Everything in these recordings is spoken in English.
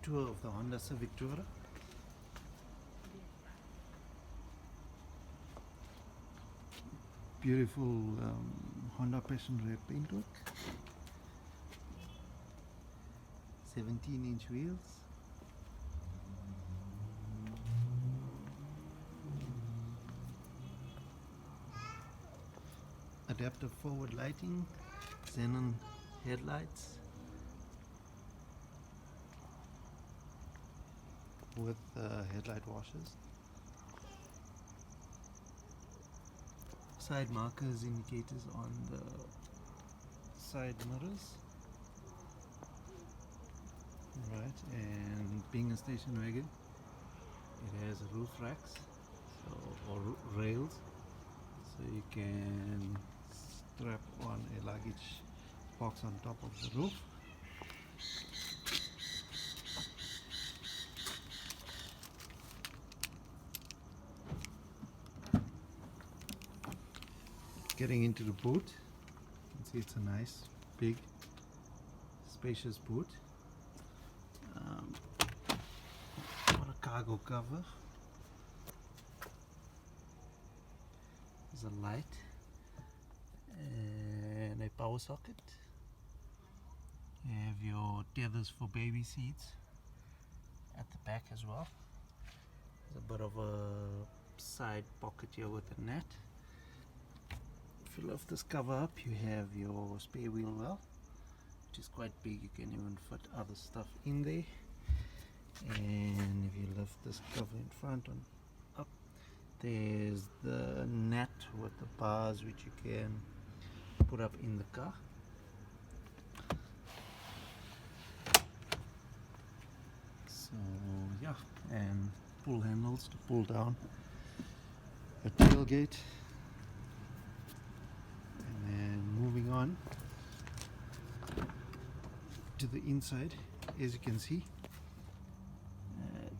tour of the Honda Civic Tourer. Beautiful Honda Passion Red paintwork. 17-inch wheels. Adaptive forward lighting, xenon headlights with headlight washers. Side markers, indicators on the side mirrors. Right, and being a station wagon, it has roof racks, or rails, so you can strap on a luggage box on top of the roof. Getting into the boot, you can see it's a nice, big, spacious boot. Got a cargo cover. There's a light and a power socket. You have your tethers for baby seats at the back as well. There's a bit of a side pocket here with a net. If you lift this cover up, you have your spare wheel well, which is quite big. You can even fit other stuff in there. And if you lift this cover in front on up, there's the net with the bars which you can put up in the car. So yeah, and pull handles to pull down a tailgate. And then moving on to the inside, as you can see,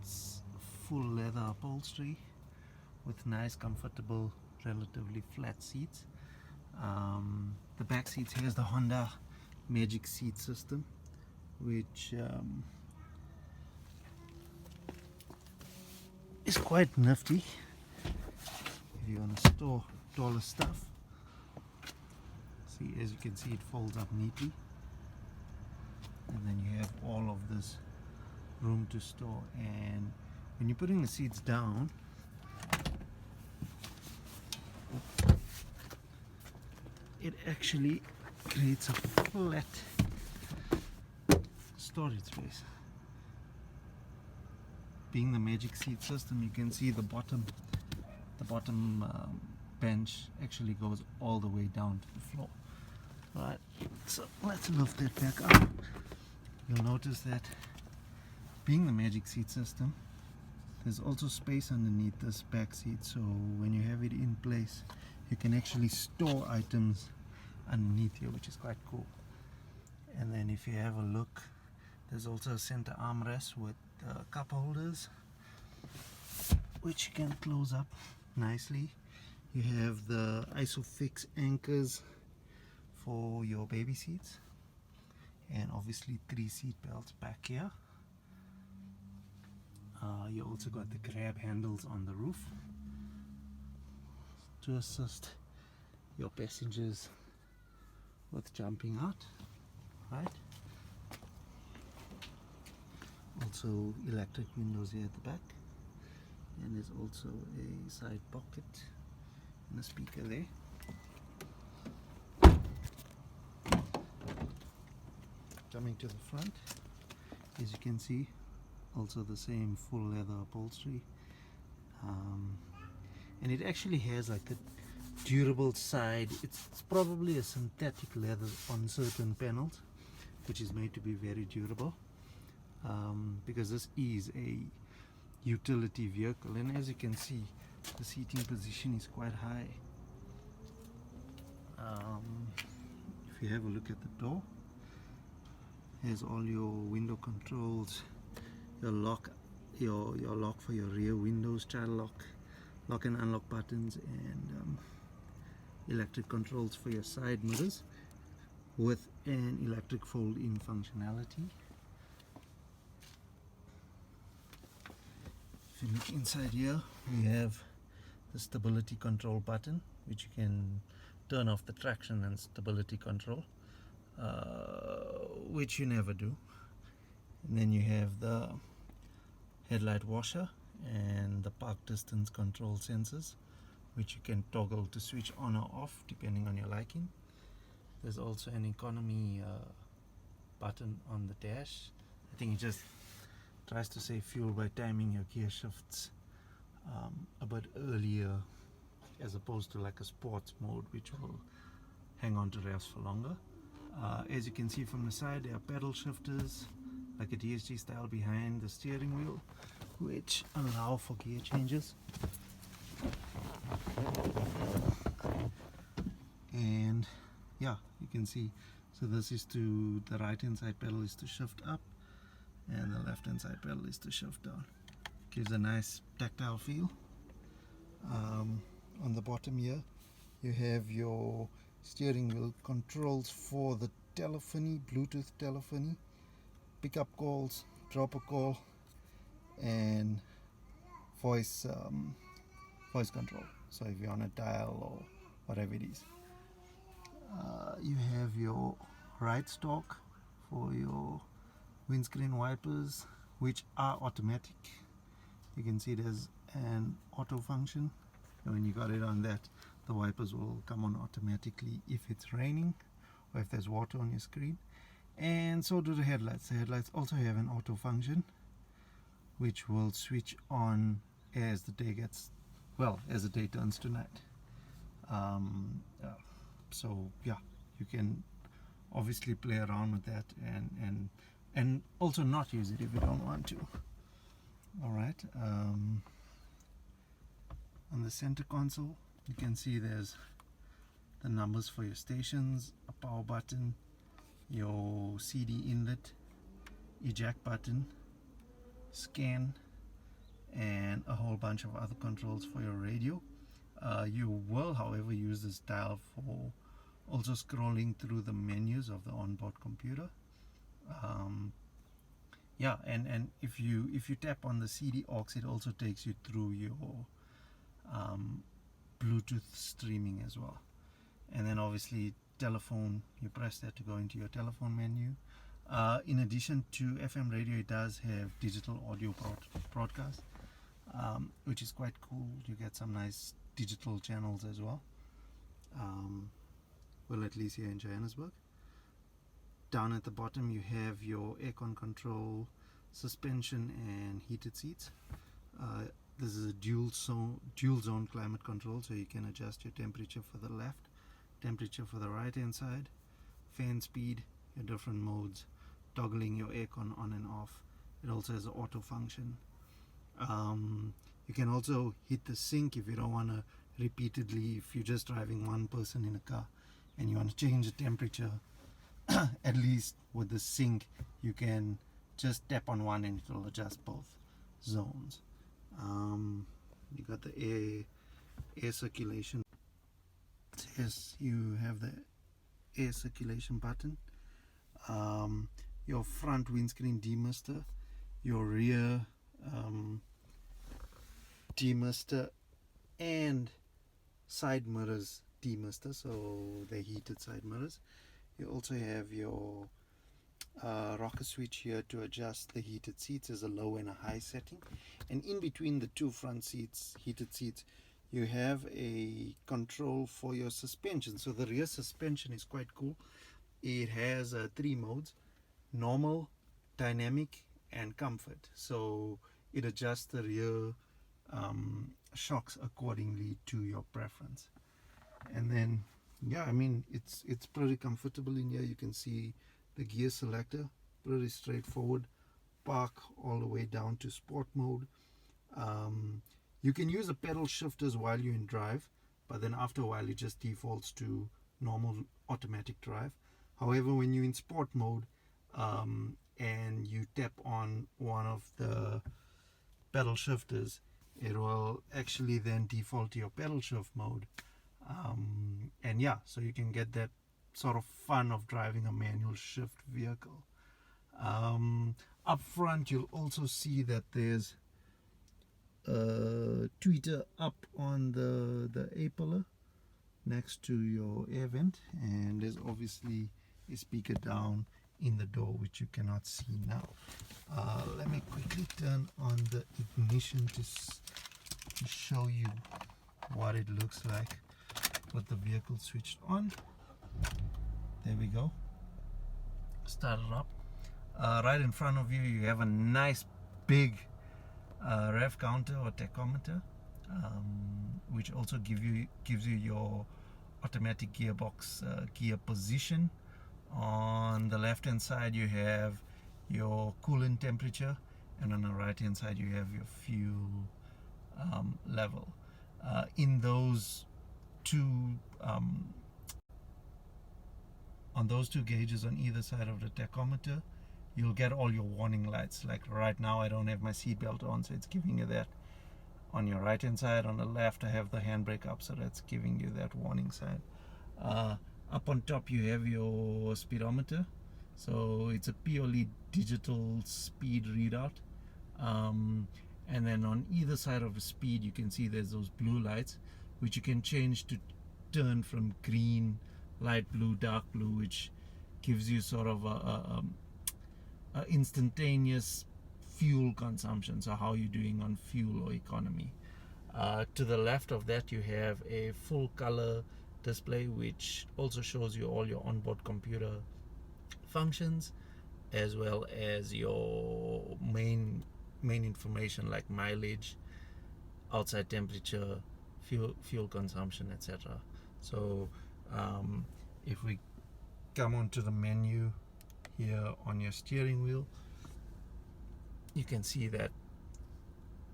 it's full leather upholstery with nice, comfortable, relatively flat seats. The back seats has the Honda Magic Seat system, which is quite nifty if you want to store taller stuff. See, as you can see, it folds up neatly, and then you have all of this room to store. And when you're putting the seats down, it actually creates a flat storage space. Being the Magic Seat system, you can see the bottom bench actually goes all the way down to the floor. Right, so let's lift that back up. You'll notice that being the Magic Seat system, there's also space underneath this back seat, so when you have it in place, you can actually store items underneath here, which is quite cool. And then if you have a look, there's also a center armrest with cup holders, which you can close up nicely. You have the ISOFIX anchors for your baby seats, and obviously 3 seat belts back here. You also got the grab handles on the roof to assist your passengers with jumping out, right? Also electric windows here at the back, and there's also a side pocket and a speaker there. Coming to the front, as you can see, also the same full leather upholstery, and it actually has like a durable side. It's probably a synthetic leather on certain panels, which is made to be very durable, because this is a utility vehicle. And as you can see, the seating position is quite high. If you have a look at the door, here's all your window controls, your lock for your rear windows, child lock and unlock buttons, and electric controls for your side mirrors with an electric fold-in functionality. you look inside here, we have the stability control button, which you can turn off the traction and stability control, which you never do. And then you have the headlight washer and the park distance control sensors, which you can toggle to switch on or off depending on your liking. There's also an economy button on the dash. I think it just tries to save fuel by timing your gear shifts a bit earlier, as opposed to like a sports mode, which will hang on to revs for longer. As you can see from the side, there are pedal shifters like a DSG style behind the steering wheel, which allow for gear changes. And yeah, you can see, so this is to, the right hand side pedal is to shift up, and the left hand side pedal is to shift down. Gives a nice tactile feel. On the bottom here you have your steering wheel controls for the telephony, Bluetooth telephony, pickup calls, drop a call, and voice control. So if you're on a dial or whatever it is. You have your right stalk for your windscreen wipers, which are automatic. You can see there's an auto function, and when you got it on that, the wipers will come on automatically if it's raining or if there's water on your screen. And so do the headlights. The headlights also have an auto function, which will switch on as the day gets, well, as the day turns to night. So yeah, you can obviously play around with that and also not use it if you don't want to. Alright, on the center console you can see there's the numbers for your stations, a power button, your CD inlet, eject button, scan, and a whole bunch of other controls for your radio. You will, however, use this dial for also scrolling through the menus of the onboard computer. Yeah, and if you tap on the CD aux, it also takes you through your Bluetooth streaming as well. And then obviously telephone, you press that to go into your telephone menu. In addition to FM radio, it does have digital audio broadcast, which is quite cool. You get some nice digital channels as well. Well, at least here in Johannesburg. Down at the bottom you have your Aircon Control, suspension, and heated seats. This is a dual zone climate control, so you can adjust your temperature for the left, temperature for the right hand side, fan speed, your different modes, toggling your aircon on and off. It also has an auto function. You can also hit the sync if you don't want to repeatedly, if you're just driving one person in a car and you want to change the temperature. At least with the sync you can just tap on one and it will adjust both zones. You got the air circulation. Yes, you have the air circulation button, your front windscreen demister, your rear demister, and side mirrors demister, so the heated side mirrors. You also have your rocker switch here to adjust the heated seats as a low and a high setting, and in between the two front seats, heated seats, you have a control for your suspension. So the rear suspension is quite cool. It has 3 modes: normal, dynamic, and comfort. So it adjusts the rear shocks accordingly to your preference. And then yeah, I mean it's pretty comfortable in here. You can see the gear selector, pretty straightforward. Park all the way down to sport mode. You can use the pedal shifters while you're in drive, but then after a while it just defaults to normal automatic drive. However, when you're in sport mode and you tap on one of the pedal shifters, it will actually then default to your pedal shift mode. And yeah, so you can get that sort of fun of driving a manual shift vehicle. Up front you'll also see that there's tweeter up on the A-pillar next to your air vent, and there's obviously a speaker down in the door which you cannot see now. Let me quickly turn on the ignition to show you what it looks like with the vehicle switched on. There we go. Start it up. Right in front of you, you have a nice big rev counter or tachometer, which also gives you your automatic gearbox gear position. On the left hand side you have your coolant temperature, and on the right hand side you have your fuel level. In those two on those two gauges on either side of the tachometer, you'll get all your warning lights. Like right now I don't have my seatbelt on, so it's giving you that on your right hand side. On the left I have the handbrake up, so that's giving you that warning sign. Up on top you have your speedometer, so it's a purely digital speed readout, and then on either side of the speed you can see there's those blue lights which you can change to turn from green, light blue, dark blue, which gives you sort of a instantaneous fuel consumption, so how you're doing on fuel or economy. To the left of that you have a full color display which also shows you all your onboard computer functions, as well as your main information like mileage, outside temperature, fuel consumption, etc. So if we come onto the menu here on your steering wheel, you can see that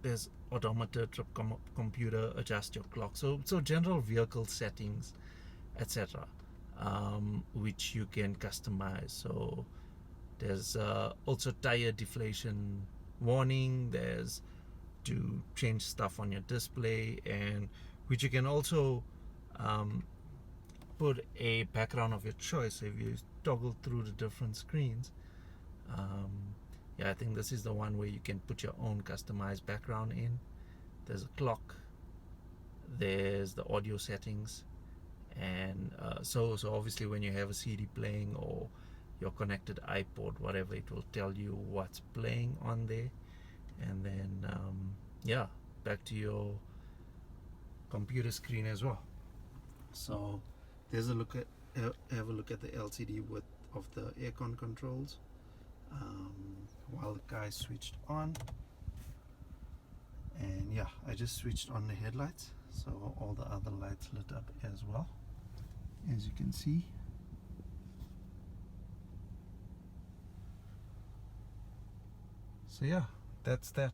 there's odometer, trip computer, adjust your clock, so general vehicle settings, etc., which you can customize. So there's also tire deflation warning, there's to change stuff on your display, and which you can also put a background of your choice. So if you toggle through the different screens, yeah, I think this is the one where you can put your own customized background in. There's a clock, there's the audio settings, and so obviously when you have a CD playing or your connected iPod, whatever, it will tell you what's playing on there. And then yeah, back to your computer screen as well. So there's a look at have a look at the LCD width of the Aircon Controls while the guy's switched on. And yeah, I just switched on the headlights, so all the other lights lit up as well, as you can see. So yeah, that's that.